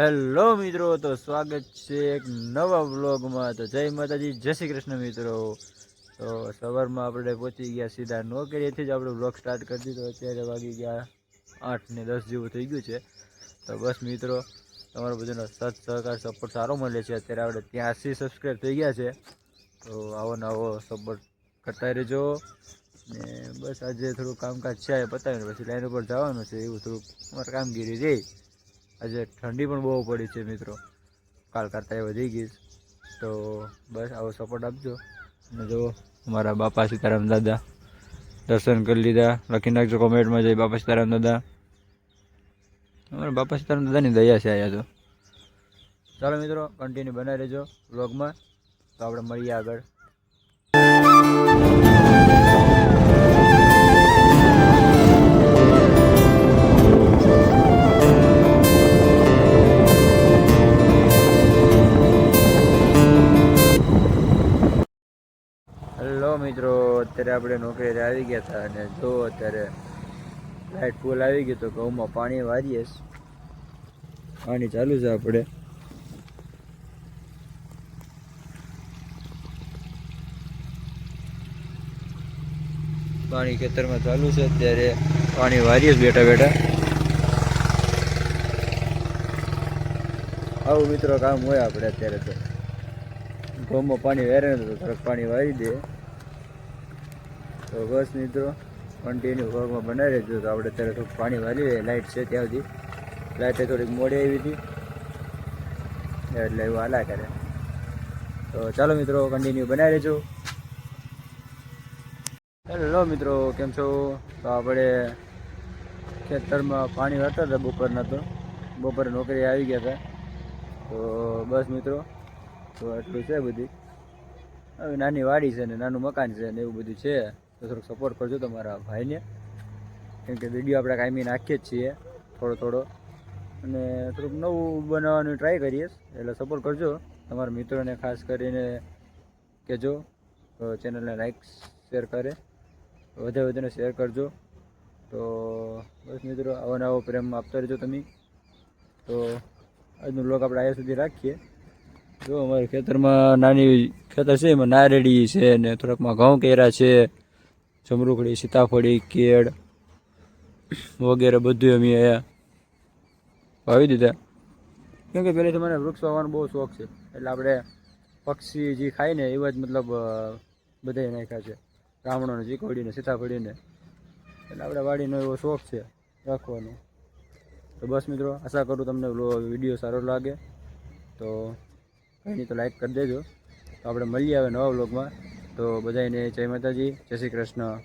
Hello મિત્રો, તો સ્વાગત છે એક નવા વ્લોગમાં। તો જય માતાજી, જય શ્રી કૃષ્ણ મિત્રો। તો સવારમાં આપણે પહોંચી ગયા સીધા નોકરીએથી જ આપણે વ્લોગ સ્ટાર્ટ કરી દીધો। અત્યારે વાગી ગયા 8 ને 10 જેવું થઈ ગયું છે। તો બસ મિત્રો, તમારો બધાનો સાથ સહકાર સપોર્ટ સારો મળે છે। અત્યારે આપણે 83 સબસ્ક્રાઈબ થઈ ગયા છે। તો આવો નવો સપોર્ટ કરતા રહેજો ને બસ આજે થોડું કામકાજ છે એ પતાવીને પછી લાઈન ઉપર જવાનું છે। એવું થોડુંક અમારે કામગીરી રહી। આજે ઠંડી પણ બહુ પડી છે મિત્રો, કાલ કરતાં વધી ગઈ। તો બસ આવો સપોર્ટ આપજો। અને જો અમારા બાપા સીતારામ દાદા દર્શન કરી લીધા, લખી નાખજો કોમેન્ટમાં જય બાપા સીતારામ દાદા। અમારા બાપા સીતારામ દાદાની દયા છે અહીંયા તો। ચાલો મિત્રો, કન્ટિન્યુ બનાવી રહેજો વ્લોગમાં। તો આપણે મળીએ આગળ। હેલો મિત્રો, અત્યારે આપણે નોકરી આવી ગયા હતા અને જો અત્યારે લાઇટ ફૂલ આવી ગઈ। તો ઘઉંમાં પાણી વારીએ, પાણી ચાલુ છે આપણે। પાણી ખેતરમાં ચાલુ છે, અત્યારે પાણી વારીએ બેઠા બેઠા। આવું મિત્રો કામ હોય આપણે। અત્યારે તો ઘઉંમાં પાણી વેરે તો થોડુંક પાણી વારી દે। તો બસ મિત્રો, કન્ટિન્યુ વ્લોગમાં બનાવી રહેજો। તો આપણે અત્યારે થોડુંક પાણી વારી લઈએ, લાઇટ છે ત્યાં સુધી। લાઇટે થોડીક મોડી આવી હતી એટલે એવું હાલા કરે। તો ચાલો મિત્રો, કન્ટિન્યુ બનાવી રહેજો। હેલો મિત્રો, કેમ છો? તો આપણે ખેતરમાં પાણી વાળતા હતા બપોરના। તો બપોરે નોકરી આવી ગયા હતા। તો બસ મિત્રો, તો એટલું છે બધી। હવે નાની વાડી છે ને નાનું મકાન છે ને એવું બધું છે। તો થોડુંક સપોર્ટ કરજો તમારા ભાઈને, કેમ કે વિડીયો આપણે કાયમી નાખીએ જ છીએ થોડો થોડો, અને થોડુંક નવું બનાવવાનું ટ્રાય કરીએ। એટલે સપોર્ટ કરજો તમારા મિત્રોને, ખાસ કરીને કહેજો તો ચેનલને લાઈક શેર કરે, વધે વધીને શેર કરજો। તો બસ મિત્રો, આવો નવો પ્રેમ આપતા રહેજો તમે। તો આજનો વ્લોગ આપણે અહીંયા સુધી રાખીએ। જો અમારે ખેતરમાં નાની ખેતર છે, એમાં નારેડી છે ને થોડાકમાં ઘઉં કેરા છે, જમરૂખડી, સીતાફળી, કેળ વગેરે બધું અમે અહીંયા વાવી દીધા। કેમ કે પહેલેથી મને વૃક્ષ વાવવાનો બહુ શોખ છે, એટલે આપણે પક્ષી જે ખાય ને એવા જ મતલબ બધાય નાખ્યા છે, રામણોને, ચીકોડીને, સીતાફળીને। એટલે આપણે વાડીનો એવો શોખ છે રાખવાનો। તો બસ મિત્રો, આશા કરું તમને વિડીયો સારો લાગે। તો કંઈ નહીં તો લાઈક કરી દેજો। તો આપણે મળીએ હવે નવા વ્લોગમાં। તો બધાને જય માતાજી, જય શ્રી કૃષ્ણ।